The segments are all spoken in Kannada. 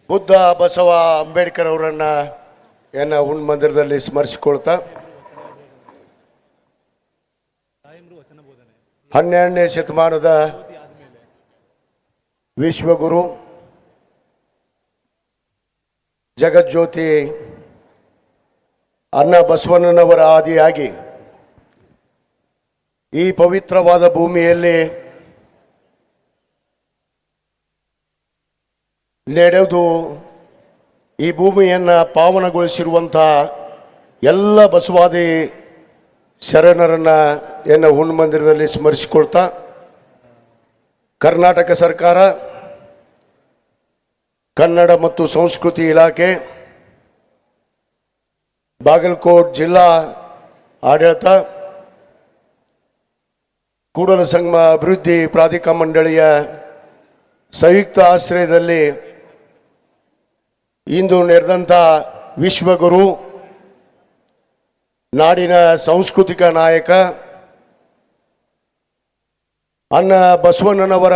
ಬುದ್ಧ ಬಸವ ಅಂಬೇಡ್ಕರ್ ಅವರನ್ನ ಹುಣ್ ಮಂದಿರದಲ್ಲಿ ಸ್ಮರಿಸಿಕೊಳ್ತಾ 12ನೇ ಶತಮಾನದ ವಿಶ್ವಗುರು ಜಗಜ್ಯೋತಿ ಅಣ್ಣ ಬಸವಣ್ಣನವರ ಆದಿಯಾಗಿ ಈ ಪವಿತ್ರವಾದ ಭೂಮಿಯಲ್ಲಿ ನಡೆದು ಈ ಭೂಮಿಯನ್ನು ಪಾವನಗೊಳಿಸಿರುವಂಥ ಎಲ್ಲ ಬಸವಾದಿ ಶರಣರನ್ನ ಹುಣ್ ಮಂದಿರದಲ್ಲಿ ಸ್ಮರಿಸಿಕೊಳ್ತಾ ಕರ್ನಾಟಕ ಸರ್ಕಾರ, ಕನ್ನಡ ಮತ್ತು ಸಂಸ್ಕೃತಿ ಇಲಾಖೆ, ಬಾಗಲಕೋಟ್ ಜಿಲ್ಲಾ ಆಡಳಿತ, ಕೂಡಲ ಸಂಗಮ ಅಭಿವೃದ್ಧಿ ಪ್ರಾಧಿಕಾರ ಮಂಡಳಿಯ ಸಂಯುಕ್ತ ಆಶ್ರಯದಲ್ಲಿ ಇಂದು ನಡೆದಂಥ ವಿಶ್ವಗುರು, ನಾಡಿನ ಸಾಂಸ್ಕೃತಿಕ ನಾಯಕ ಅಣ್ಣ ಬಸವಣ್ಣನವರ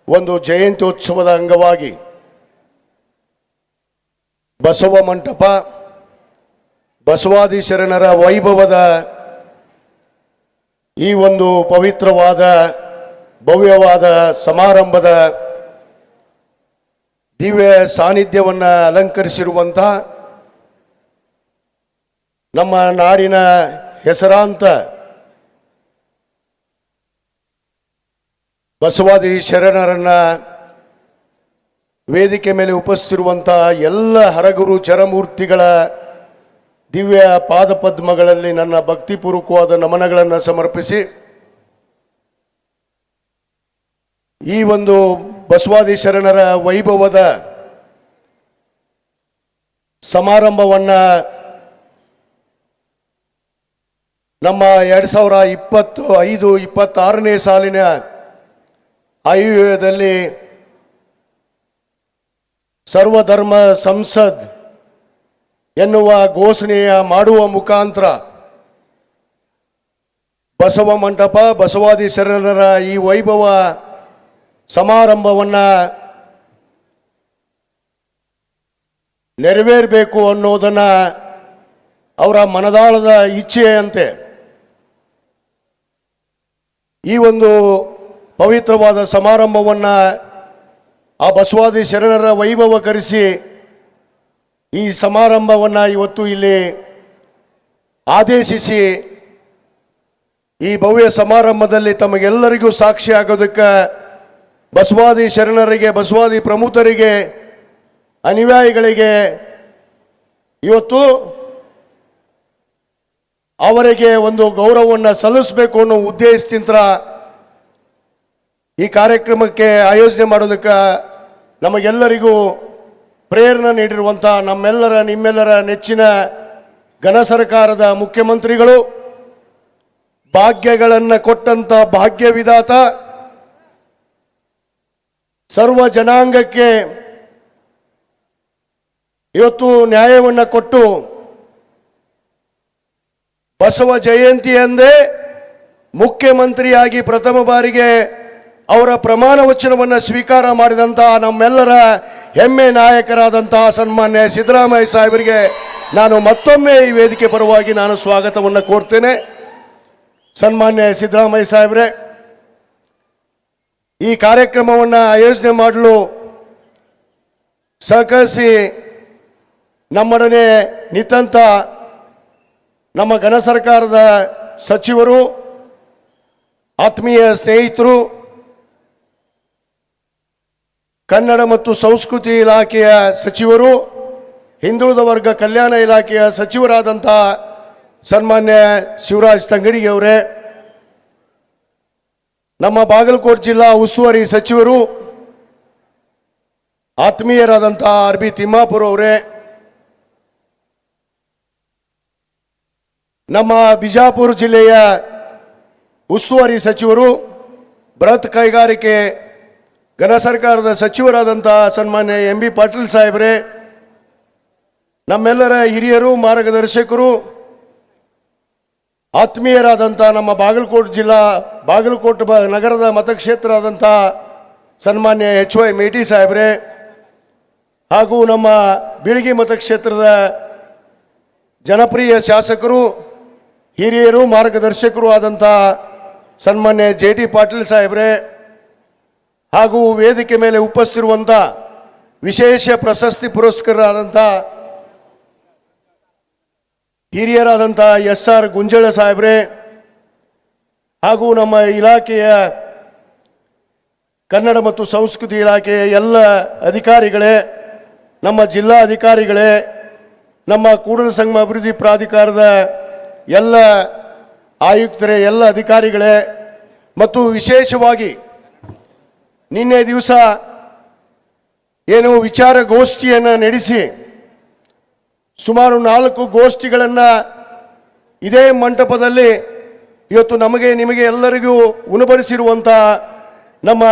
ಒಂದು ಜಯಂತ್ಯೋತ್ಸವದ ಅಂಗವಾಗಿ ಬಸವ ಮಂಟಪ ಬಸವಾದಿ ಶರಣರ ವೈಭವದ ಈ ಒಂದು ಪವಿತ್ರವಾದ ಭವ್ಯವಾದ ಸಮಾರಂಭದ ದಿವ್ಯ ಸಾನ್ನಿಧ್ಯವನ್ನು ಅಲಂಕರಿಸಿರುವಂಥ ನಮ್ಮ ನಾಡಿನ ಹೆಸರಾಂತ ಬಸವಾದಿ ಶರಣರನ್ನ ವೇದಿಕೆ ಮೇಲೆ ಉಪಸ್ಥಿತಿರುವಂಥ ಎಲ್ಲ ಹರಗುರು ಚರಮೂರ್ತಿಗಳ ದಿವ್ಯ ಪಾದಪದ್ಮಗಳಲ್ಲಿ ನನ್ನ ಭಕ್ತಿಪೂರ್ವಕವಾದ ನಮನಗಳನ್ನು ಸಮರ್ಪಿಸಿ ಈ ಒಂದು ಬಸವಾದಿ ಶರಣರ ವೈಭವದ ಸಮಾರಂಭವನ್ನು ನಮ್ಮ 2025-26ನೇ ಸಾಲಿನ ಆಯವ್ಯಯದಲ್ಲಿ ಸರ್ವಧರ್ಮ ಸಂಸದ್ ಎನ್ನುವ ಘೋಷಣೆಯ ಮಾಡುವ ಮುಖಾಂತರ ಬಸವ ಮಂಟಪ ಬಸವಾದಿ ಶರಣರ ಈ ವೈಭವ ಸಮಾರಂಭವನ್ನು ನೆರವೇರಬೇಕು ಅನ್ನೋದನ್ನು ಅವರ ಮನದಾಳದ ಇಚ್ಛೆಯಂತೆ ಈ ಒಂದು ಪವಿತ್ರವಾದ ಸಮಾರಂಭವನ್ನು ಆ ಬಸವಾದಿ ಶರಣರ ವೈಭವಕರಿಸಿ ಈ ಸಮಾರಂಭವನ್ನು ಇವತ್ತು ಇಲ್ಲಿ ಆದೇಶಿಸಿ ಈ ಭವ್ಯ ಸಮಾರಂಭದಲ್ಲಿ ತಮಗೆಲ್ಲರಿಗೂ ಸಾಕ್ಷಿ ಆಗೋದಕ್ಕೆ ಬಸವಾದಿ ಶರಣರಿಗೆ, ಬಸವಾದಿ ಪ್ರಮುಖರಿಗೆ, ಅನುಯಾಯಿಗಳಿಗೆ ಇವತ್ತು ಅವರಿಗೆ ಒಂದು ಗೌರವವನ್ನು ಸಲ್ಲಿಸಬೇಕು ಅನ್ನೋ ಉದ್ದೇಶದಿಂದ ಈ ಕಾರ್ಯಕ್ರಮಕ್ಕೆ ಆಯೋಜನೆ ಮಾಡೋದಕ್ಕೆ ನಮಗೆಲ್ಲರಿಗೂ ಪ್ರೇರಣೆ ನೀಡಿರುವಂಥ ನಿಮ್ಮೆಲ್ಲರ ನೆಚ್ಚಿನ ಘನ ಸರ್ಕಾರದ ಮುಖ್ಯಮಂತ್ರಿಗಳು, ಭಾಗ್ಯಗಳನ್ನು ಕೊಟ್ಟಂಥ ಭಾಗ್ಯ ವಿಧಾತ, ಸರ್ವ ಜನಾಂಗಕ್ಕೆ ಇವತ್ತು ನ್ಯಾಯವನ್ನು ಕೊಟ್ಟು ಬಸವ ಜಯಂತಿ ಎಂದೇ ಮುಖ್ಯಮಂತ್ರಿಯಾಗಿ ಪ್ರಥಮ ಬಾರಿಗೆ ಅವರ ಪ್ರಮಾಣ ವಚನವನ್ನು ಸ್ವೀಕಾರ ಮಾಡಿದಂಥ ನಮ್ಮೆಲ್ಲರ ಹೆಮ್ಮೆ ನಾಯಕರಾದಂತಹ ಸನ್ಮಾನ್ಯ ಸಿದ್ದರಾಮಯ್ಯ ಸಾಹೇಬರಿಗೆ ನಾನು ಮತ್ತೊಮ್ಮೆ ಈ ವೇದಿಕೆ ಪರವಾಗಿ ನಾನು ಸ್ವಾಗತವನ್ನು ಕೋರ್ತೇನೆ. ಸನ್ಮಾನ್ಯ ಸಿದ್ದರಾಮಯ್ಯ ಸಾಹೇಬ್ರೆ, ಈ ಕಾರ್ಯಕ್ರಮವನ್ನು ಆಯೋಜನೆ ಮಾಡಲು ಸಹಕರಿಸಿ ನಮ್ಮೊಡನೆ ನಿಂತ ನಮ್ಮ ಘನ ಸರ್ಕಾರದ ಸಚಿವರು, ಆತ್ಮೀಯ ಸ್ನೇಹಿತರು, ಕನ್ನಡ ಮತ್ತು ಸಂಸ್ಕೃತಿ ಇಲಾಖೆಯ ಸಚಿವರು, ಹಿಂದುಳಿದ ವರ್ಗ ಕಲ್ಯಾಣ ಇಲಾಖೆಯ ಸಚಿವರಾದಂಥ ಸನ್ಮಾನ್ಯ ಶಿವರಾಜ್ ತಂಗಡಿಗೆ ಅವರೇ, ನಮ್ಮ ಬಾಗಲಕೋಟೆ ಜಿಲ್ಲಾ ಉಸ್ತುವಾರಿ ಸಚಿವರು ಆತ್ಮೀಯರಾದಂಥ ಆರ್.ಬಿ. ತಿಮ್ಮಾಪುರ ಅವರೇ, ನಮ್ಮ ಬಿಜಾಪುರ ಜಿಲ್ಲೆಯ ಉಸ್ತುವಾರಿ ಸಚಿವರು, ಬೃಹತ್ ಕೈಗಾರಿಕೆ ಘನ ಸರ್ಕಾರದ ಸಚಿವರಾದಂಥ ಸನ್ಮಾನ್ಯ ಎಂ.ಬಿ. ಪಾಟೀಲ್ ಸಾಹೇಬ್ರೆ, ನಮ್ಮೆಲ್ಲರ ಹಿರಿಯರು, ಮಾರ್ಗದರ್ಶಕರು, ಆತ್ಮೀಯರಾದಂಥ ನಮ್ಮ ಬಾಗಲಕೋಟೆ ನಗರದ ಮತಕ್ಷೇತ್ರ ಆದಂಥ ಸನ್ಮಾನ್ಯ HY ಮೇಟಿ ಸಾಹೇಬ್ರೆ, ಹಾಗೂ ನಮ್ಮ ಬೀಳಗಿ ಮತಕ್ಷೇತ್ರದ ಜನಪ್ರಿಯ ಶಾಸಕರು, ಹಿರಿಯರು, ಮಾರ್ಗದರ್ಶಕರು ಆದಂಥ ಸನ್ಮಾನ್ಯ JT ಪಾಟೀಲ್ ಸಾಹೇಬ್ರೆ, ಹಾಗೂ ವೇದಿಕೆ ಮೇಲೆ ಉಪಸ್ಥಿತಿರುವಂಥ ವಿಶೇಷ ಪ್ರಶಸ್ತಿ ಪುರಸ್ಕೃತರಾದಂಥ ಹಿರಿಯರಾದಂಥ SR ಗುಂಜಳ ಸಾಹೇಬ್ರೆ, ಹಾಗೂ ನಮ್ಮ ಇಲಾಖೆಯ ಕನ್ನಡ ಮತ್ತು ಸಂಸ್ಕೃತಿ ಇಲಾಖೆಯ ಎಲ್ಲ ಅಧಿಕಾರಿಗಳೇ, ನಮ್ಮ ಜಿಲ್ಲಾ ಅಧಿಕಾರಿಗಳೇ, ನಮ್ಮ ಕೂಡಲ ಸಂಗಮ ಅಭಿವೃದ್ಧಿ ಪ್ರಾಧಿಕಾರದ ಎಲ್ಲ ಆಯುಕ್ತರೇ, ಎಲ್ಲ ಅಧಿಕಾರಿಗಳೇ, ಮತ್ತು ವಿಶೇಷವಾಗಿ ನಿನ್ನೆ ದಿವಸ ಏನು ವಿಚಾರಗೋಷ್ಠಿಯನ್ನು ನಡೆಸಿ ಸುಮಾರು 4 ಗೋಷ್ಠಿಗಳನ್ನು ಇದೇ ಮಂಟಪದಲ್ಲಿ ಇವತ್ತು ನಿಮಗೆ ಎಲ್ಲರಿಗೂ ಉಣಬಡಿಸಿರುವಂಥ ನಮ್ಮ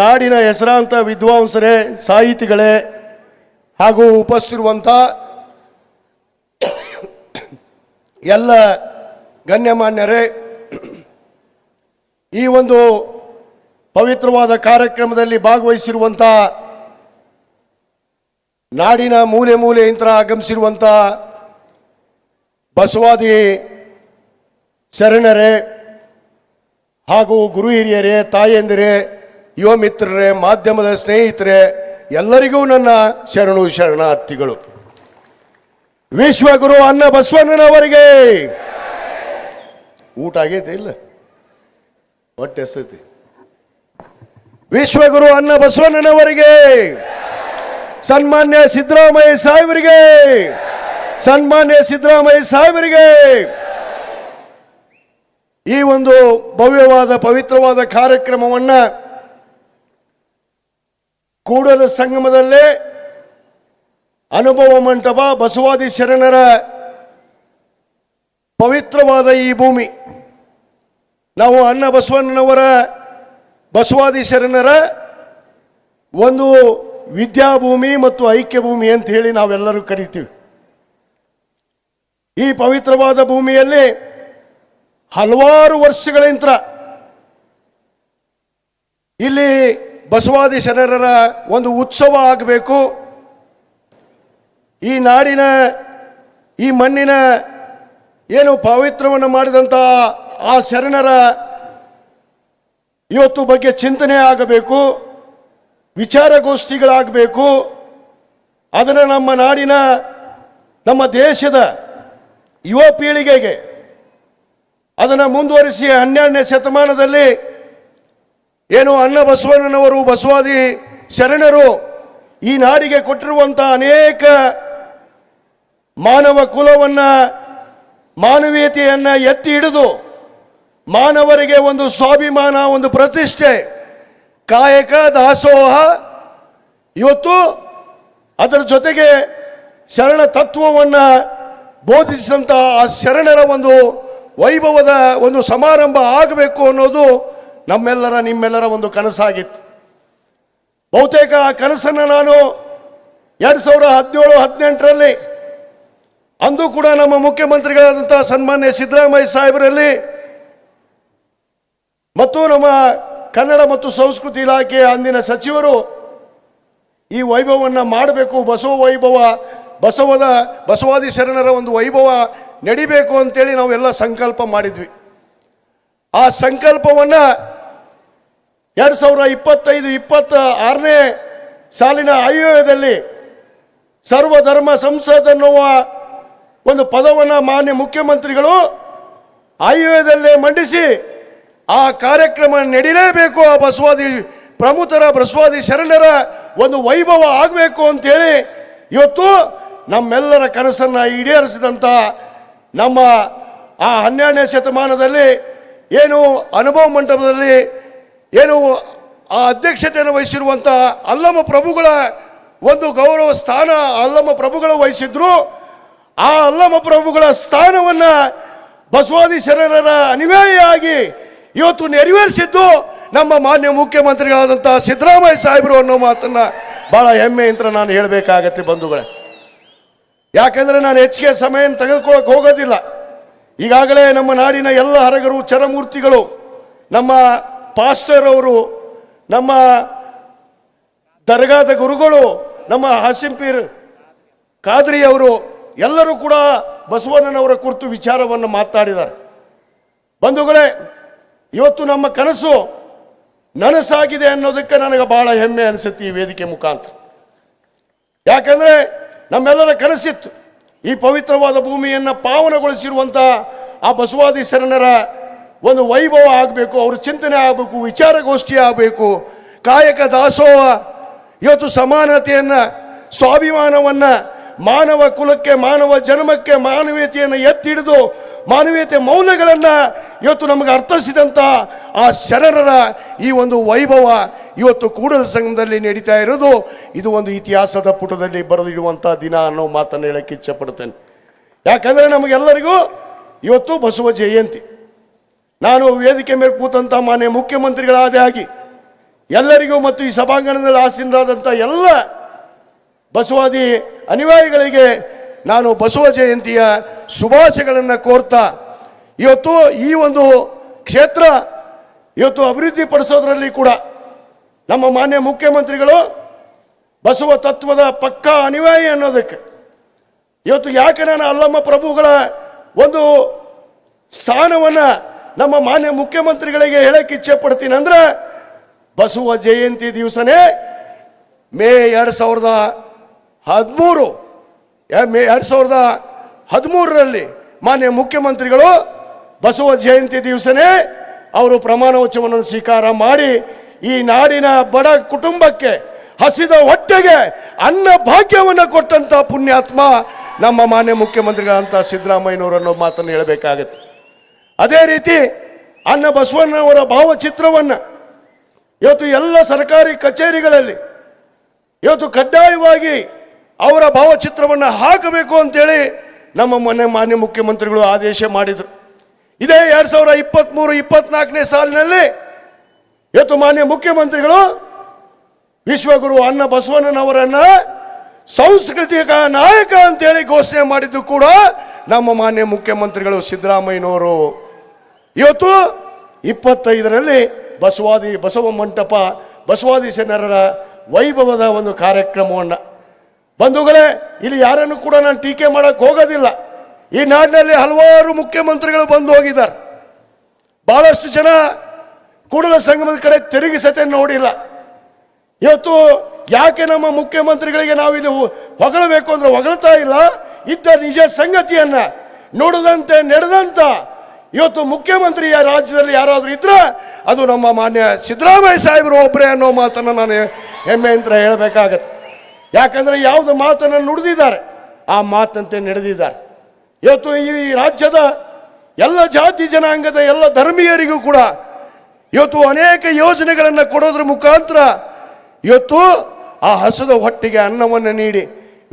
ನಾಡಿನ ಹೆಸರಾಂತ ವಿದ್ವಾಂಸರೇ, ಸಾಹಿತಿಗಳೇ, ಹಾಗೂ ಉಪಸ್ಥಿತಿರುವಂಥ ಎಲ್ಲ ಗಣ್ಯಮಾನ್ಯರೇ, ಈ ಒಂದು ಪವಿತ್ರವಾದ ಕಾರ್ಯಕ್ರಮದಲ್ಲಿ ಭಾಗವಹಿಸಿರುವಂಥ ನಾಡಿನ ಮೂಲೆ ಮೂಲೆಯಿಂದ ಆಗಮಿಸಿರುವಂಥ ಬಸವಾದಿ ಶರಣರೇ, ಹಾಗೂ ಗುರು ಹಿರಿಯರೇ, ತಾಯಂದಿರೇ, ಯುವ ಮಿತ್ರರೇ, ಮಾಧ್ಯಮದ ಸ್ನೇಹಿತರೇ, ಎಲ್ಲರಿಗೂ ನನ್ನ ಶರಣು ಶರಣಾರ್ಥಿಗಳು. ವಿಶ್ವಗುರು ಅನ್ನ ಬಸವಣ್ಣನವರಿಗೆ ಊಟ ಆಗೈತೆ ಇಲ್ಲ ಹೊಟ್ಟೆ ಎಸ್ತೈತಿ. ವಿಶ್ವಗುರು ಅನ್ನ ಬಸವಣ್ಣನವರಿಗೆ, ಸನ್ಮಾನ್ಯ ಸಿದ್ದರಾಮಯ್ಯ ಸಾಹೇಬರಿಗೆ, ಸನ್ಮಾನ್ಯ ಸಿದ್ದರಾಮಯ್ಯ ಸಾಹೇಬರಿಗೆ ಈ ಒಂದು ಭವ್ಯವಾದ ಪವಿತ್ರವಾದ ಕಾರ್ಯಕ್ರಮವನ್ನು ಕೂಡಲ ಸಂಗಮದಲ್ಲೇ ಅನುಭವ ಮಂಟಪ ಬಸವಾದಿ ಶರಣರ ಪವಿತ್ರವಾದ ಈ ಭೂಮಿ, ನಾವು ಅನ್ನ ಬಸವಣ್ಣನವರ ಬಸವಾದಿ ಶರಣರ ಒಂದು ವಿದ್ಯಾಭೂಮಿ ಮತ್ತು ಐಕ್ಯ ಭೂಮಿ ಅಂತ ಹೇಳಿ ನಾವೆಲ್ಲರೂ ಕರಿತೀವಿ. ಈ ಪವಿತ್ರವಾದ ಭೂಮಿಯಲ್ಲಿ ಹಲವಾರು ವರ್ಷಗಳಿಂದ ಇಲ್ಲಿ ಬಸವಾದಿ ಶರಣರ ಒಂದು ಉತ್ಸವ ಆಗಬೇಕು, ಈ ನಾಡಿನ ಈ ಮಣ್ಣಿನ ಏನು ಪವಿತ್ರವನ್ನು ಮಾಡಿದಂಥ ಆ ಶರಣರ ಇವತ್ತು ಬಗ್ಗೆ ಚಿಂತನೆ ಆಗಬೇಕು, ವಿಚಾರಗೋಷ್ಠಿಗಳಾಗಬೇಕು. ಅದನ್ನು ನಮ್ಮ ನಾಡಿನ ನಮ್ಮ ದೇಶದ ಯುವ ಪೀಳಿಗೆಗೆ ಅದನ್ನು ಮುಂದುವರಿಸಿ 12ನೇ ಶತಮಾನದಲ್ಲಿ ಏನು ಅನ್ನ ಬಸವಣ್ಣನವರು ಬಸವಾದಿ ಶರಣರು ಈ ನಾಡಿಗೆ ಕೊಟ್ಟಿರುವಂಥ ಅನೇಕ ಮಾನವ ಕುಲವನ್ನು, ಮಾನವೀಯತೆಯನ್ನು ಎತ್ತಿ ಹಿಡಿದು ಮಾನವರಿಗೆ ಒಂದು ಸ್ವಾಭಿಮಾನ, ಒಂದು ಪ್ರತಿಷ್ಠೆ, ಕಾಯಕ ದಾಸೋಹ, ಇವತ್ತು ಅದರ ಜೊತೆಗೆ ಶರಣ ತತ್ವವನ್ನು ಬೋಧಿಸಿದಂಥ ಆ ಶರಣರ ಒಂದು ವೈಭವದ ಒಂದು ಸಮಾರಂಭ ಆಗಬೇಕು ಅನ್ನೋದು ನಮ್ಮೆಲ್ಲರ ನಿಮ್ಮೆಲ್ಲರ ಒಂದು ಕನಸಾಗಿತ್ತು. ಬಹುತೇಕ ಆ ಕನಸನ್ನು ನಾನು 2017-18ರಲ್ಲಿ ಅಂದು ಕೂಡ ನಮ್ಮ ಮುಖ್ಯಮಂತ್ರಿಗಳಾದಂಥ ಸನ್ಮಾನ್ಯ ಸಿದ್ದರಾಮಯ್ಯ ಸಾಹೇಬರಲ್ಲಿ ಮತ್ತು ನಮ್ಮ ಕನ್ನಡ ಮತ್ತು ಸಂಸ್ಕೃತಿ ಇಲಾಖೆಯ ಅಂದಿನ ಸಚಿವರು ಈ ವೈಭವವನ್ನು ಮಾಡಬೇಕು, ಬಸವ ವೈಭವ, ಬಸವಾದಿ ಶರಣರ ಒಂದು ವೈಭವ ನಡಿಬೇಕು ಅಂತೇಳಿ ನಾವೆಲ್ಲ ಸಂಕಲ್ಪ ಮಾಡಿದ್ವಿ. ಆ ಸಂಕಲ್ಪವನ್ನು 2025-26ನೇ ಸಾಲಿನ ಆಯವ್ಯಯದಲ್ಲಿ ಸರ್ವಧರ್ಮ ಸಂಸತ್ ಅನ್ನುವ ಒಂದು ಪದವನ್ನು ಮಾನ್ಯ ಮುಖ್ಯಮಂತ್ರಿಗಳು ಆಯವ್ಯಯದಲ್ಲೇ ಮಂಡಿಸಿ ಆ ಕಾರ್ಯಕ್ರಮ ನಡೀಲೇಬೇಕು, ಆ ಬಸವಾದಿ ಶರಣರ ಒಂದು ವೈಭವ ಆಗಬೇಕು ಅಂತೇಳಿ ಇವತ್ತು ನಮ್ಮೆಲ್ಲರ ಕನಸನ್ನು ಈಡೇರಿಸಿದಂಥ ನಮ್ಮ ಆ 12ನೇ ಶತಮಾನದಲ್ಲಿ ಏನು ಅನುಭವ ಮಂಟಪದಲ್ಲಿ ಏನು ಆ ಅಧ್ಯಕ್ಷತೆಯನ್ನು ವಹಿಸಿರುವಂಥ ಅಲ್ಲಮ ಪ್ರಭುಗಳ ಒಂದು ಗೌರವ ಸ್ಥಾನ ಅಲ್ಲಮ ಪ್ರಭುಗಳು ವಹಿಸಿದ್ರು. ಆ ಅಲ್ಲಮ ಪ್ರಭುಗಳ ಸ್ಥಾನವನ್ನು ಬಸವಾದಿ ಶರಣರ ಅನಿವಾರ್ಯವಾಗಿ ಇವತ್ತು ನೆರವೇರಿಸಿದ್ದು ನಮ್ಮ ಮಾನ್ಯ ಮುಖ್ಯಮಂತ್ರಿಗಳಾದಂಥ ಸಿದ್ದರಾಮಯ್ಯ ಸಾಹೇಬರು ಅನ್ನೋ ಮಾತನ್ನು ಭಾಳ ಹೆಮ್ಮೆಯಿಂದ ನಾನು ಹೇಳಬೇಕಾಗತ್ತೆ ಬಂಧುಗಳೇ. ಯಾಕಂದರೆ ನಾನು ಹೆಚ್ಚಿಗೆ ಸಮಯ ತೆಗೆದುಕೊಳ್ಳಕ್ಕೆ ಹೋಗೋದಿಲ್ಲ. ಈಗಾಗಲೇ ನಮ್ಮ ನಾಡಿನ ಎಲ್ಲ ಹರಗರು ಚರಮೂರ್ತಿಗಳು, ನಮ್ಮ ಪಾಸ್ಟರ್ ಅವರು, ನಮ್ಮ ದರ್ಗಾದ ಗುರುಗಳು, ನಮ್ಮ ಹಾಸಿಂಪೀರ್ ಖಾದ್ರಿ ಅವರು ಎಲ್ಲರೂ ಕೂಡ ಬಸವಣ್ಣನವರ ಕುರಿತು ವಿಚಾರವನ್ನು ಮಾತಾಡಿದ್ದಾರೆ. ಬಂಧುಗಳೇ, ಇವತ್ತು ನಮ್ಮ ಕನಸು ನನಸಾಗಿದೆ ಅನ್ನೋದಕ್ಕೆ ನನಗೆ ಬಹಳ ಹೆಮ್ಮೆ ಅನಿಸುತ್ತೆ ಈ ವೇದಿಕೆ ಮುಖಾಂತರ. ಯಾಕಂದ್ರೆ ನಮ್ಮೆಲ್ಲರ ಕನಸಿತ್ತು ಈ ಪವಿತ್ರವಾದ ಭೂಮಿಯನ್ನು ಪಾವನಗೊಳಿಸಿರುವಂಥ ಆ ಬಸವಾದಿ ಶರಣರ ಒಂದು ವೈಭವ ಆಗಬೇಕು, ಅವ್ರ ಚಿಂತನೆ ಆಗಬೇಕು, ವಿಚಾರಗೋಷ್ಠಿ ಆಗಬೇಕು, ಕಾಯಕ ದಾಸೋಹ, ಇವತ್ತು ಸಮಾನತೆಯನ್ನು, ಸ್ವಾಭಿಮಾನವನ್ನು, ಮಾನವ ಕುಲಕ್ಕೆ, ಮಾನವ ಜನ್ಮಕ್ಕೆ ಮಾನವೀಯತೆಯನ್ನು ಎತ್ತಿ ಹಿಡಿದು ಮಾನವೀಯತೆ ಮೌಲ್ಯಗಳನ್ನು ಇವತ್ತು ನಮಗೆ ಅರ್ಥಿಸಿದಂಥ ಆ ಶರಣರ ಈ ಒಂದು ವೈಭವ ಇವತ್ತು ಕೂಡಲ ಸಂಘದಲ್ಲಿ ನಡೀತಾ ಇರೋದು, ಇದು ಒಂದು ಇತಿಹಾಸದ ಪುಟದಲ್ಲಿ ಬರೆದಿಡುವಂಥ ದಿನ ಅನ್ನೋ ಮಾತನ್ನು ಹೇಳಕ್ಕೆ ಇಚ್ಛಪಡ್ತೇನೆ. ಯಾಕಂದರೆ ನಮಗೆಲ್ಲರಿಗೂ ಇವತ್ತು ಬಸವ ಜಯಂತಿ. ನಾನು ವೇದಿಕೆ ಮೇಲೆ ಕೂತಂಥ ಮಾನ್ಯ ಮುಖ್ಯಮಂತ್ರಿಗಳಾದ ಆಗಿ ಎಲ್ಲರಿಗೂ ಮತ್ತು ಈ ಸಭಾಂಗಣದಲ್ಲಿ ಆಸೀನರಾದಂಥ ಎಲ್ಲ ಬಸವಾದಿ ಅನುಯಾಯಿಗಳಿಗೆ ನಾನು ಬಸವ ಜಯಂತಿಯ ಶುಭಾಶಯಗಳನ್ನು ಕೋರ್ತಾ, ಇವತ್ತು ಈ ಒಂದು ಕ್ಷೇತ್ರ ಇವತ್ತು ಅಭಿವೃದ್ಧಿ ಪಡಿಸೋದ್ರಲ್ಲಿ ಕೂಡ ನಮ್ಮ ಮಾನ್ಯ ಮುಖ್ಯಮಂತ್ರಿಗಳು ಬಸವ ತತ್ವದ ಪಕ್ಕಾ ಅನುಯಾಯಿ ಅನ್ನೋದಕ್ಕೆ ಇವತ್ತು ಯಾಕೆ ನಾನು ಅಲ್ಲಮ್ಮ ಪ್ರಭುಗಳ ಒಂದು ಸ್ಥಾನವನ್ನು ನಮ್ಮ ಮಾನ್ಯ ಮುಖ್ಯಮಂತ್ರಿಗಳಿಗೆ ಹೇಳಕ್ಕೆ ಇಚ್ಛೆ ಪಡ್ತೀನಿ ಅಂದ್ರೆ, ಬಸವ ಜಯಂತಿ ದಿವಸನೇ ಮೇ 2013ರಲ್ಲಿ ಮಾನ್ಯ ಮುಖ್ಯಮಂತ್ರಿಗಳು ಬಸವ ಜಯಂತಿ ದಿವಸನೇ ಅವರು ಪ್ರಮಾಣ ವಚನವನ್ನು ಸ್ವೀಕಾರ ಮಾಡಿ ಈ ನಾಡಿನ ಬಡ ಕುಟುಂಬಕ್ಕೆ ಹಸಿದ ಹೊಟ್ಟೆಗೆ ಅನ್ನ ಭಾಗ್ಯವನ್ನು ಕೊಟ್ಟಂತ ಪುಣ್ಯಾತ್ಮ ನಮ್ಮ ಮಾನ್ಯ ಮುಖ್ಯಮಂತ್ರಿಗಳಂತ ಸಿದ್ದರಾಮಯ್ಯನವರನ್ನು ಮಾತನ್ನು ಹೇಳಬೇಕಾಗತ್ತೆ. ಅದೇ ರೀತಿ ಅನ್ನ ಬಸವಣ್ಣವರ ಭಾವಚಿತ್ರವನ್ನು ಇವತ್ತು ಎಲ್ಲ ಸರ್ಕಾರಿ ಕಚೇರಿಗಳಲ್ಲಿ ಇವತ್ತು ಕಡ್ಡಾಯವಾಗಿ ಅವರ ಭಾವಚಿತ್ರವನ್ನು ಹಾಕಬೇಕು ಅಂತೇಳಿ ನಮ್ಮ ಮಾನ್ಯ ಮುಖ್ಯಮಂತ್ರಿಗಳು ಆದೇಶ ಮಾಡಿದರು. ಇದೇ 2023-24ನೇ ಸಾಲಿನಲ್ಲಿ ಇವತ್ತು ಮಾನ್ಯ ಮುಖ್ಯಮಂತ್ರಿಗಳು ವಿಶ್ವಗುರು ಅನ್ನ ಬಸವಣ್ಣನವರನ್ನ ಸಾಂಸ್ಕೃತಿಕ ನಾಯಕ ಅಂತೇಳಿ ಘೋಷಣೆ ಮಾಡಿದ್ದು ಕೂಡ ನಮ್ಮ ಮಾನ್ಯ ಮುಖ್ಯಮಂತ್ರಿಗಳು ಸಿದ್ದರಾಮಯ್ಯನವರು. ಇವತ್ತು 25ರಲ್ಲಿ ಬಸವ ಮಂಟಪ ಬಸವಾದಿ ಶರಣರ ವೈಭವದ ಒಂದು ಕಾರ್ಯಕ್ರಮವನ್ನು, ಬಂಧುಗಳೇ, ಇಲ್ಲಿ ಯಾರನ್ನು ಕೂಡ ನಾನು ಟೀಕೆ ಮಾಡಕ್ಕೆ ಹೋಗೋದಿಲ್ಲ. ಈ ನಾಡಿನಲ್ಲಿ ಹಲವಾರು ಮುಖ್ಯಮಂತ್ರಿಗಳು ಬಂದು ಹೋಗಿದ್ದಾರೆ. ಬಹಳಷ್ಟು ಜನ ಕೂಡಲ ಸಂಗಮದ ಕಡೆ ತಿರುಗಿಸತೆ ನೋಡಿಲ್ಲ. ಇವತ್ತು ಯಾಕೆ ನಮ್ಮ ಮುಖ್ಯಮಂತ್ರಿಗಳಿಗೆ ನಾವಿಲ್ಲಿ ಹೊಗಳಬೇಕು ಅಂದ್ರೆ ಹೊಗಳ್ತಾ ಇಲ್ಲ. ಇದ್ದ ನಿಜ ಸಂಗತಿಯನ್ನ ನೋಡದಂತೆ ನಡೆದಂತ ಇವತ್ತು ಮುಖ್ಯಮಂತ್ರಿ ರಾಜ್ಯದಲ್ಲಿ ಯಾರಾದರೂ ಇದ್ರೆ ಅದು ನಮ್ಮ ಮಾನ್ಯ ಸಿದ್ದರಾಮಯ್ಯ ಸಾಹೇಬರು ಒಬ್ಬರೇ ಅನ್ನೋ ಮಾತನ್ನು ನಾನು ಹೆಮ್ಮೆ ಅಂತ ಹೇಳಬೇಕಾಗತ್ತೆ. ಯಾಕಂದ್ರೆ ಯಾವುದು ಮಾತನ್ನು ನುಡಿದಿದ್ದಾರೆ ಆ ಮಾತಂತೆ ನಡೆದಿದ್ದಾರೆ. ಇವತ್ತು ಈ ರಾಜ್ಯದ ಎಲ್ಲ ಜಾತಿ ಜನಾಂಗದ ಎಲ್ಲ ಧರ್ಮೀಯರಿಗೂ ಕೂಡ ಇವತ್ತು ಅನೇಕ ಯೋಜನೆಗಳನ್ನು ಕೊಡೋದ್ರ ಮುಖಾಂತರ ಇವತ್ತು ಆ ಹಸದ ಹೊಟ್ಟೆಗೆ ಅನ್ನವನ್ನು ನೀಡಿ,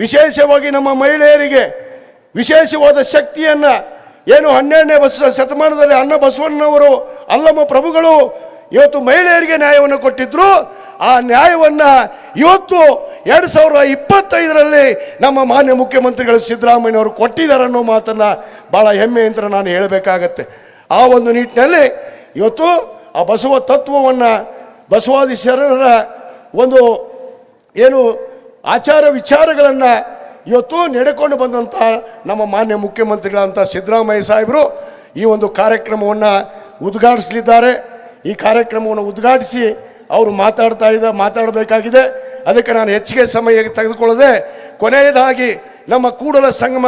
ವಿಶೇಷವಾಗಿ ನಮ್ಮ ಮಹಿಳೆಯರಿಗೆ ವಿಶೇಷವಾದ ಶಕ್ತಿಯನ್ನ ಏನು 12ನೇ ಶತಮಾನದಲ್ಲಿ ಅನ್ನ ಬಸವಣ್ಣನವರು ಅಲ್ಲಮ್ಮ ಪ್ರಭುಗಳು ಇವತ್ತು ಮಹಿಳೆಯರಿಗೆ ನ್ಯಾಯವನ್ನು ಕೊಟ್ಟಿದ್ರು. ಆ ನ್ಯಾಯವನ್ನ ಇವತ್ತು 2025ರಲ್ಲಿ ನಮ್ಮ ಮಾನ್ಯ ಮುಖ್ಯಮಂತ್ರಿಗಳು ಸಿದ್ದರಾಮಯ್ಯನವರು ಕೊಟ್ಟಿದ್ದಾರೆ ಅನ್ನೋ ಮಾತನ್ನ ಬಹಳ ಹೆಮ್ಮೆ ಅಂತ ನಾನು ಹೇಳಬೇಕಾಗತ್ತೆ. ಆ ಒಂದು ನಿಟ್ಟಿನಲ್ಲಿ ಇವತ್ತು ಆ ಬಸವ ತತ್ವವನ್ನು ಬಸವಾದಿ ಶರಣರ ಒಂದು ಏನು ಆಚಾರ ವಿಚಾರಗಳನ್ನು ಇವತ್ತು ನಡೆಕೊಂಡು ಬಂದಂಥ ನಮ್ಮ ಮಾನ್ಯ ಮುಖ್ಯಮಂತ್ರಿಗಳಂತ ಸಿದ್ದರಾಮಯ್ಯ ಸಾಹೇಬರು ಈ ಒಂದು ಕಾರ್ಯಕ್ರಮವನ್ನು ಉದ್ಘಾಟಿಸಲಿದ್ದಾರೆ. ಈ ಕಾರ್ಯಕ್ರಮವನ್ನು ಉದ್ಘಾಟಿಸಿ ಅವರು ಮಾತಾಡಬೇಕಾಗಿದೆ. ಅದಕ್ಕೆ ನಾನು ಹೆಚ್ಚಿಗೆ ಸಮಯ ತೆಗೆದುಕೊಳ್ಳದೆ ಕೊನೆಯದಾಗಿ ನಮ್ಮ ಕೂಡಲ ಸಂಗಮ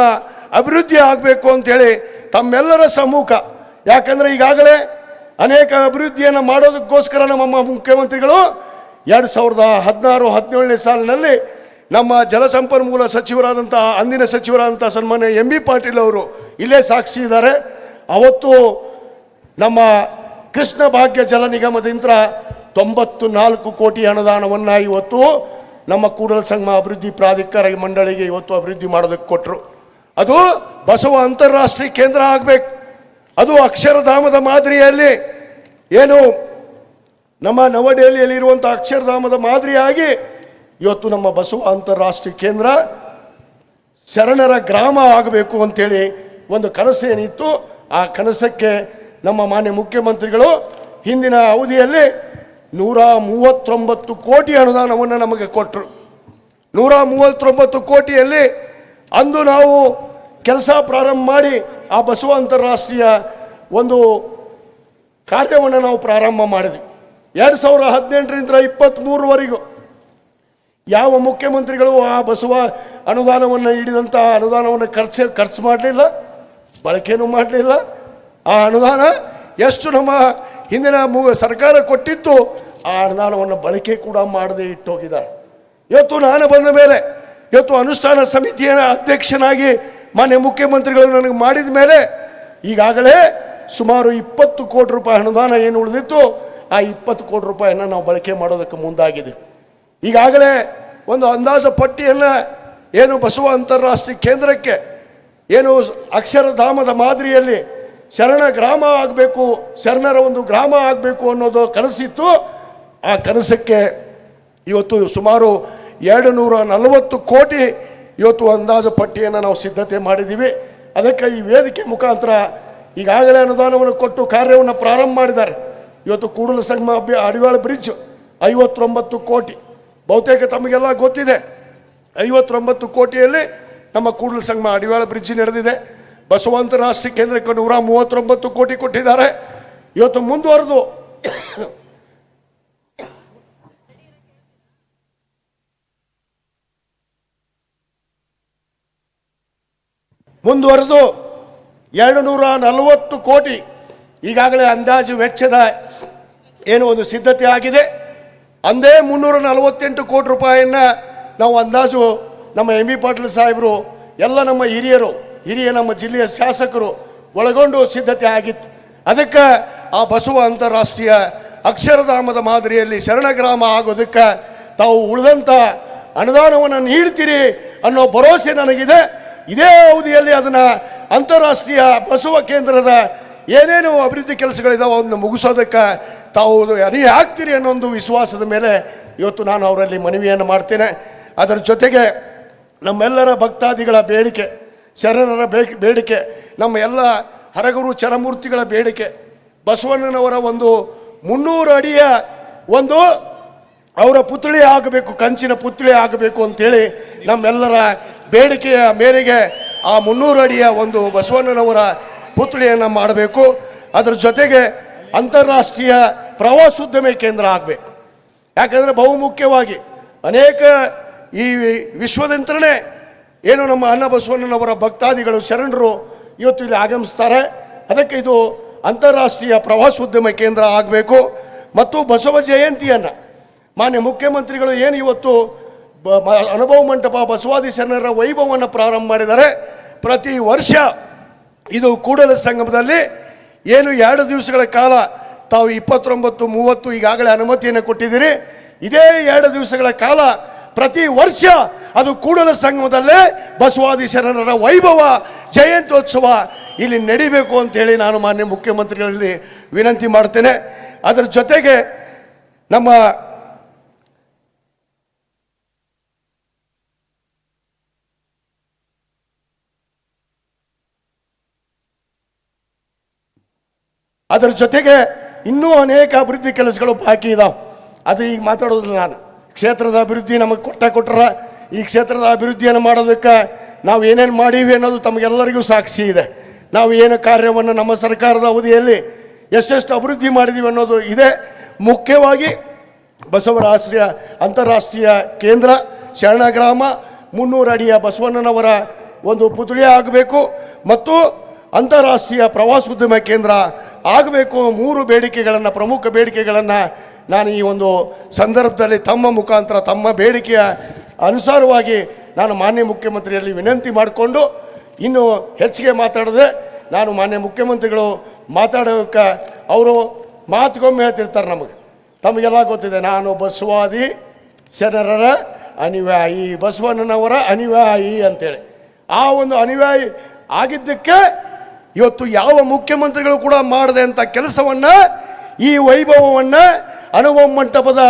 ಅಭಿವೃದ್ಧಿ ಆಗಬೇಕು ಅಂತೇಳಿ ತಮ್ಮೆಲ್ಲರ ಸಮ್ಮುಖ, ಯಾಕಂದರೆ ಈಗಾಗಲೇ ಅನೇಕ ಅಭಿವೃದ್ಧಿಯನ್ನು ಮಾಡೋದಕ್ಕೋಸ್ಕರ ನಮ್ಮ ಮುಖ್ಯಮಂತ್ರಿಗಳು 2016-17ನೇ ಸಾಲಿನಲ್ಲಿ ನಮ್ಮ ಜಲಸಂಪನ್ಮೂಲ ಸಚಿವರಾದಂಥ ಅಂದಿನ ಸಚಿವರಾದಂಥ ಸನ್ಮಾನ್ಯ ಎಂ ಬಿ ಪಾಟೀಲ್ ಅವರು ಇಲ್ಲೇ ಸಾಕ್ಷಿ ಇದ್ದಾರೆ. ಅವತ್ತು ನಮ್ಮ ಕೃಷ್ಣ ಭಾಗ್ಯ ಜಲ ನಿಗಮದಿಂದ 94 ಕೋಟಿ ಅನುದಾನವನ್ನು ಇವತ್ತು ನಮ್ಮ ಕೂಡಲ ಸಂಗಮ ಅಭಿವೃದ್ಧಿ ಪ್ರಾಧಿಕಾರ ಮಂಡಳಿಗೆ ಇವತ್ತು ಅಭಿವೃದ್ಧಿ ಮಾಡೋದಕ್ಕೆ ಕೊಟ್ಟರು. ಅದು ಬಸವ ಅಂತಾರಾಷ್ಟ್ರೀಯ ಕೇಂದ್ರ ಆಗಬೇಕು. ಅದು ಅಕ್ಷರಧಾಮದ ಮಾದರಿಯಲ್ಲಿ ಏನು ನಮ್ಮ ನವದೆಹಲಿಯಲ್ಲಿರುವಂಥ ಅಕ್ಷರಧಾಮದ ಮಾದರಿಯಾಗಿ ಇವತ್ತು ನಮ್ಮ ಬಸವ ಅಂತಾರಾಷ್ಟ್ರೀಯ ಕೇಂದ್ರ ಶರಣರ ಗ್ರಾಮ ಆಗಬೇಕು ಅಂತೇಳಿ ಒಂದು ಕನಸು ಏನಿತ್ತು ಆ ಕನಸಕ್ಕೆ ನಮ್ಮ ಮಾನ್ಯ ಮುಖ್ಯಮಂತ್ರಿಗಳು ಹಿಂದಿನ ಅವಧಿಯಲ್ಲಿ 139 ಕೋಟಿ ಅನುದಾನವನ್ನು ನಮಗೆ ಕೊಟ್ಟರು. 139 ಕೋಟಿಯಲ್ಲಿ ಅಂದು ನಾವು ಕೆಲಸ ಪ್ರಾರಂಭ ಮಾಡಿ ಆ ಬಸವ ಅಂತಾರಾಷ್ಟ್ರೀಯ ಒಂದು ಕಾರ್ಯವನ್ನು ನಾವು ಪ್ರಾರಂಭ ಮಾಡಿದ್ವಿ. 2018ರಿಂದ 23ವರೆಗೂ ಯಾವ ಮುಖ್ಯಮಂತ್ರಿಗಳು ಆ ಬಸವ ಅನುದಾನವನ್ನು ನೀಡಿದಂಥ ಅನುದಾನವನ್ನು ಖರ್ಚು ಮಾಡಲಿಲ್ಲ, ಬಳಕೆನೂ ಮಾಡಲಿಲ್ಲ. ಆ ಅನುದಾನ ಎಷ್ಟು ನಮ್ಮ ಹಿಂದಿನ ಸರ್ಕಾರ ಕೊಟ್ಟಿತ್ತು ಆ ಅನುದಾನವನ್ನು ಬಳಕೆ ಕೂಡ ಮಾಡದೆ ಇಟ್ಟೋಗಿದ್ದಾರೆ. ಇವತ್ತು ನಾನು ಬಂದ ಮೇಲೆ ಇವತ್ತು ಅನುಷ್ಠಾನ ಸಮಿತಿಯ ಅಧ್ಯಕ್ಷನಾಗಿ ಮಾನ್ಯ ಮುಖ್ಯಮಂತ್ರಿಗಳು ನನಗೆ ಮಾಡಿದ ಮೇಲೆ ಈಗಾಗಲೇ ಸುಮಾರು 20 ಕೋಟಿ ರೂಪಾಯಿ ಅನುದಾನ ಏನು ಉಳಿದಿತ್ತು ಆ 20 ಕೋಟಿ ರೂಪಾಯಿಯನ್ನು ನಾವು ಬಳಕೆ ಮಾಡೋದಕ್ಕೆ ಮುಂದಾಗಿದ್ದೀವಿ. ಈಗಾಗಲೇ ಒಂದು ಅಂದಾಜು ಪಟ್ಟಿಯನ್ನು ಏನು ಬಸವ ಅಂತಾರಾಷ್ಟ್ರೀಯ ಕೇಂದ್ರಕ್ಕೆ ಏನು ಅಕ್ಷರಧಾಮದ ಮಾದರಿಯಲ್ಲಿ ಶರಣ ಗ್ರಾಮ ಆಗಬೇಕು, ಶರಣರ ಒಂದು ಗ್ರಾಮ ಆಗಬೇಕು ಅನ್ನೋದು ಕನಸಿತ್ತು. ಆ ಕನಸಕ್ಕೆ ಇವತ್ತು ಸುಮಾರು 240 ಕೋಟಿ ಇವತ್ತು ಅಂದಾಜು ಪಟ್ಟಿಯನ್ನು ನಾವು ಸಿದ್ಧತೆ ಮಾಡಿದ್ದೀವಿ. ಅದಕ್ಕೆ ಈ ವೇದಿಕೆ ಮುಖಾಂತರ ಈಗಾಗಲೇ ಅನುದಾನವನ್ನು ಕೊಟ್ಟು ಕಾರ್ಯವನ್ನು ಪ್ರಾರಂಭ ಮಾಡಿದ್ದಾರೆ. ಇವತ್ತು ಕೂಡಲ ಸಂಗಮ ಅಡಿವಾಳ ಬ್ರಿಡ್ಜ್ 59 ಕೋಟಿ, ಬಹುತೇಕ ತಮಗೆಲ್ಲ ಗೊತ್ತಿದೆ. 59 ಕೋಟಿಯಲ್ಲಿ ನಮ್ಮ ಕೂಡಲ ಸಂಗಮ ಅಡಿವಾಳ ಬ್ರಿಡ್ಜ್ ನಡೆದಿದೆ. ಬಸವ ಅಂತಾರಾಷ್ಟ್ರೀಯ ಕೇಂದ್ರಕ್ಕೆ 139 ಕೋಟಿ ಕೊಟ್ಟಿದ್ದಾರೆ. ಇವತ್ತು ಮುಂದುವರೆದು ಮುಂದುವರೆದು 240 ಕೋಟಿ ಈಗಾಗಲೇ ಅಂದಾಜು ವೆಚ್ಚದ ಏನು ಒಂದು ಸಿದ್ಧತೆ ಆಗಿದೆ. ಅಂದೇ 348 ಕೋಟಿ ರೂಪಾಯಿಯನ್ನು ನಾವು ಅಂದಾಜು ನಮ್ಮ ಎಂ ಬಿ ಪಾಟೀಲ್ ಸಾಹೇಬರು ಎಲ್ಲ ನಮ್ಮ ಹಿರಿಯ ನಮ್ಮ ಜಿಲ್ಲೆಯ ಶಾಸಕರು ಒಳಗೊಂಡು ಸಿದ್ಧತೆ ಆಗಿತ್ತು. ಅದಕ್ಕೆ ಆ ಬಸವ ಅಂತಾರಾಷ್ಟ್ರೀಯ ಅಕ್ಷರಧಾಮದ ಮಾದರಿಯಲ್ಲಿ ಶರಣಗ್ರಾಮ ಆಗೋದಕ್ಕೆ ತಾವು ಉಳಿದಂಥ ಅನುದಾನವನ್ನು ನೀಡ್ತೀರಿ ಅನ್ನೋ ಭರವಸೆ ನನಗಿದೆ. ಇದೇ ಅವಧಿಯಲ್ಲಿ ಅದನ್ನು ಅಂತಾರಾಷ್ಟ್ರೀಯ ಬಸವ ಕೇಂದ್ರದ ಏನೇನು ಅಭಿವೃದ್ಧಿ ಕೆಲಸಗಳಿದಾವೆ ಅದನ್ನು ಮುಗಿಸೋದಕ್ಕೆ ತಾವು ಅಣಿ ಆಗ್ತೀರಿ ಅನ್ನೋ ಒಂದು ವಿಶ್ವಾಸದ ಮೇಲೆ ಇವತ್ತು ನಾನು ಅವರಲ್ಲಿ ಮನವಿಯನ್ನು ಮಾಡ್ತೇನೆ. ಅದರ ಜೊತೆಗೆ ನಮ್ಮೆಲ್ಲರ ಭಕ್ತಾದಿಗಳ ಬೇಡಿಕೆ, ಶರಣರ ಬೇಡಿಕೆ, ನಮ್ಮ ಎಲ್ಲ ಹರಗುರು ಚರಮೂರ್ತಿಗಳ ಬೇಡಿಕೆ, ಬಸವಣ್ಣನವರ ಒಂದು 300 ಅಡಿಯ ಒಂದು ಅವರ ಪುತ್ಳಿ ಆಗಬೇಕು, ಕಂಚಿನ ಪುತ್ಳಿ ಆಗಬೇಕು ಅಂತೇಳಿ ನಮ್ಮೆಲ್ಲರ ಬೇಡಿಕೆಯ ಮೇರೆಗೆ ಆ 300 ಅಡಿಯ ಒಂದು ಬಸವಣ್ಣನವರ ಪುತ್ಳಿಯನ್ನು ಮಾಡಬೇಕು. ಅದರ ಜೊತೆಗೆ ಅಂತಾರಾಷ್ಟ್ರೀಯ ಪ್ರವಾಸೋದ್ಯಮ ಕೇಂದ್ರ ಆಗಬೇಕು. ಯಾಕಂದರೆ ಬಹುಮುಖ್ಯವಾಗಿ ಅನೇಕ ಈ ವಿಶ್ವದಂತರೇ ಏನು ನಮ್ಮ ಅನ್ನ ಬಸವಣ್ಣನವರ ಭಕ್ತಾದಿಗಳು ಶರಣರು ಇವತ್ತು ಇಲ್ಲಿ ಆಗಮಿಸ್ತಾರೆ. ಅದಕ್ಕೆ ಇದು ಅಂತಾರಾಷ್ಟ್ರೀಯ ಪ್ರವಾಸೋದ್ಯಮ ಕೇಂದ್ರ ಆಗಬೇಕು. ಮತ್ತು ಬಸವ ಜಯಂತಿಯನ್ನು ಮಾನ್ಯ ಮುಖ್ಯಮಂತ್ರಿಗಳು ಏನು ಇವತ್ತು ಅನುಭವ ಮಂಟಪ ಬಸವಾದಿ ಶರಣರ ವೈಭವವನ್ನು ಪ್ರಾರಂಭ ಮಾಡಿದ್ದಾರೆ. ಪ್ರತಿ ವರ್ಷ ಇದು ಕೂಡಲ ಸಂಗಮದಲ್ಲಿ ಏನು 2 ದಿವಸಗಳ ಕಾಲ ತಾವು 29, 30 ಈಗಾಗಲೇ ಅನುಮತಿಯನ್ನು ಕೊಟ್ಟಿದ್ದೀರಿ. ಇದೇ 2 ದಿವಸಗಳ ಕಾಲ ಪ್ರತಿ ವರ್ಷ ಅದು ಕೂಡಲ ಸಂಗಮದಲ್ಲೇ ಬಸವಾದಿ ಶರಣರ ವೈಭವ ಜಯಂತ್ಯೋತ್ಸವ ಇಲ್ಲಿ ನಡಿಬೇಕು ಅಂತೇಳಿ ನಾನು ಮಾನ್ಯ ಮುಖ್ಯಮಂತ್ರಿಗಳಲ್ಲಿ ವಿನಂತಿ ಮಾಡ್ತೇನೆ. ಅದರ ಜೊತೆಗೆ ನಮ್ಮ ಇನ್ನೂ ಅನೇಕ ಅಭಿವೃದ್ಧಿ ಕೆಲಸಗಳು ಬಾಕಿ ಇದಾವೆ. ಅದು ಈಗ ಮಾತಾಡೋದಿಲ್ಲ. ನಾನು ಕ್ಷೇತ್ರದ ಅಭಿವೃದ್ಧಿ ನಮಗೆ ಕೊಟ್ಟರ ಈ ಕ್ಷೇತ್ರದ ಅಭಿವೃದ್ಧಿಯನ್ನು ಮಾಡೋದಕ್ಕೆ ನಾವು ಏನೇನು ಮಾಡೀವಿ ಅನ್ನೋದು ತಮಗೆಲ್ಲರಿಗೂ ಸಾಕ್ಷಿ ಇದೆ. ನಾವು ಏನು ಕಾರ್ಯವನ್ನು ನಮ್ಮ ಸರ್ಕಾರದ ಅವಧಿಯಲ್ಲಿ ಎಷ್ಟೆಷ್ಟು ಅಭಿವೃದ್ಧಿ ಮಾಡಿದ್ದೀವಿ ಅನ್ನೋದು ಇದೆ. ಮುಖ್ಯವಾಗಿ ಬಸವರಾಷ್ಟ್ರೀಯ ಅಂತಾರಾಷ್ಟ್ರೀಯ ಕೇಂದ್ರ ಶರಣಗ್ರಾಮ 300 ಅಡಿಯ ಬಸವಣ್ಣನವರ ಒಂದು ಪುತ್ಳಿ ಆಗಬೇಕು ಮತ್ತು ಅಂತಾರಾಷ್ಟ್ರೀಯ ಪ್ರವಾಸೋದ್ಯಮ ಕೇಂದ್ರ ಆಗಬೇಕು. 3 ಬೇಡಿಕೆಗಳನ್ನು, ಪ್ರಮುಖ ಬೇಡಿಕೆಗಳನ್ನು ನಾನು ಈ ಒಂದು ಸಂದರ್ಭದಲ್ಲಿ ತಮ್ಮ ಮುಖಾಂತರ ತಮ್ಮ ಬೇಡಿಕೆಯ ಅನುಸಾರವಾಗಿ ನಾನು ಮಾನ್ಯ ಮುಖ್ಯಮಂತ್ರಿಯಲ್ಲಿ ವಿನಂತಿ ಮಾಡಿಕೊಂಡು ಇನ್ನು ಹೆಚ್ಚಿಗೆ ಮಾತಾಡದೆ ನಾನು ಮಾನ್ಯ ಮುಖ್ಯಮಂತ್ರಿಗಳು ಮಾತಾಡೋಕ್ಕೆ ಅವರು ಮಾತುಗೊಮ್ಮೆ ಹೇಳ್ತಿರ್ತಾರೆ. ತಮಗೆಲ್ಲ ಗೊತ್ತಿದೆ, ನಾನು ಬಸವಾದಿ ಶರಣರ ಅನುಯಾಯಿ, ಬಸವಣ್ಣನವರ ಅನುಯಾಯಿ ಅಂತೇಳಿ. ಆ ಒಂದು ಅನುಯಾಯಿ ಆಗಿದ್ದಕ್ಕೆ ಇವತ್ತು ಯಾವ ಮುಖ್ಯಮಂತ್ರಿಗಳು ಕೂಡ ಮಾಡದೆ ಅಂತ ಕೆಲಸವನ್ನು, ಈ ವೈಭವವನ್ನು ಅನುಭವ ಮಂಟಪದ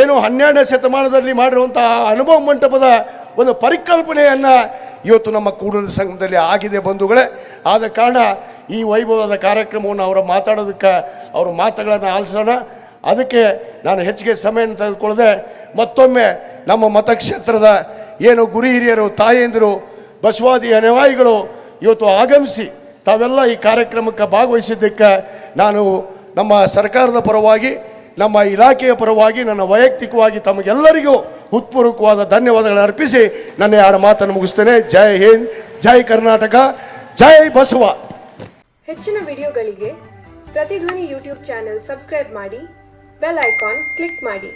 ಏನು 12ನೇ ಶತಮಾನದಲ್ಲಿ ಮಾಡಿರುವಂತಹ ಅನುಭವ ಮಂಟಪದ ಒಂದು ಪರಿಕಲ್ಪನೆಯನ್ನು ಇವತ್ತು ನಮ್ಮ ಕೂಡಲ ಸಂಘದಲ್ಲಿ ಆಗಿದೆ ಬಂಧುಗಳೇ. ಆದ ಕಾರಣ ಈ ವೈಭವದ ಕಾರ್ಯಕ್ರಮವನ್ನು ಅವರ ಮಾತಾಡೋದಕ್ಕೆ ಅವ್ರ ಮಾತುಗಳನ್ನು ಆಲಿಸೋಣ. ಅದಕ್ಕೆ ನಾನು ಹೆಚ್ಚಿಗೆ ಸಮಯವನ್ನು ತೆಗೆದುಕೊಳ್ಳದೆ ಮತ್ತೊಮ್ಮೆ ನಮ್ಮ ಮತಕ್ಷೇತ್ರದ ಏನು ಗುರು ಹಿರಿಯರು, ತಾಯಂದಿರು, ಬಸವಾದಿ ಅನುಯಾಯಿಗಳು ಇವತ್ತು ಆಗಮಿಸಿ ತಾವೆಲ್ಲ ಈ ಕಾರ್ಯಕ್ರಮಕ್ಕೆ ಭಾಗವಹಿಸಿದ್ದಕ್ಕೆ ನಾನು ನಮ್ಮ ಸರ್ಕಾರದ ಪರವಾಗಿ, ನಮ್ಮ ಇಲಾಖೆಯ ಪರವಾಗಿ, ನನ್ನ ವೈಯಕ್ತಿಕವಾಗಿ ತಮಗೆಲ್ಲರಿಗೂ ಹೃತ್ಪೂರ್ವಕವಾದ ಧನ್ಯವಾದಗಳನ್ನು ಅರ್ಪಿಸಿ ನನ್ನ 2 ಮಾತನ್ನು ಮುಗಿಸ್ತೇನೆ. ಜೈ ಹಿಂದ್, ಜೈ ಕರ್ನಾಟಕ, ಜೈ ಬಸವ. ಹೆಚ್ಚಿನ ವಿಡಿಯೋಗಳಿಗೆ ಪ್ರತಿಧ್ವನಿ ಯೂಟ್ಯೂಬ್ ಚಾನೆಲ್ ಸಬ್ಸ್ಕ್ರೈಬ್ ಮಾಡಿ, ಬೆಲ್ ಐಕಾನ್ ಕ್ಲಿಕ್ ಮಾಡಿ.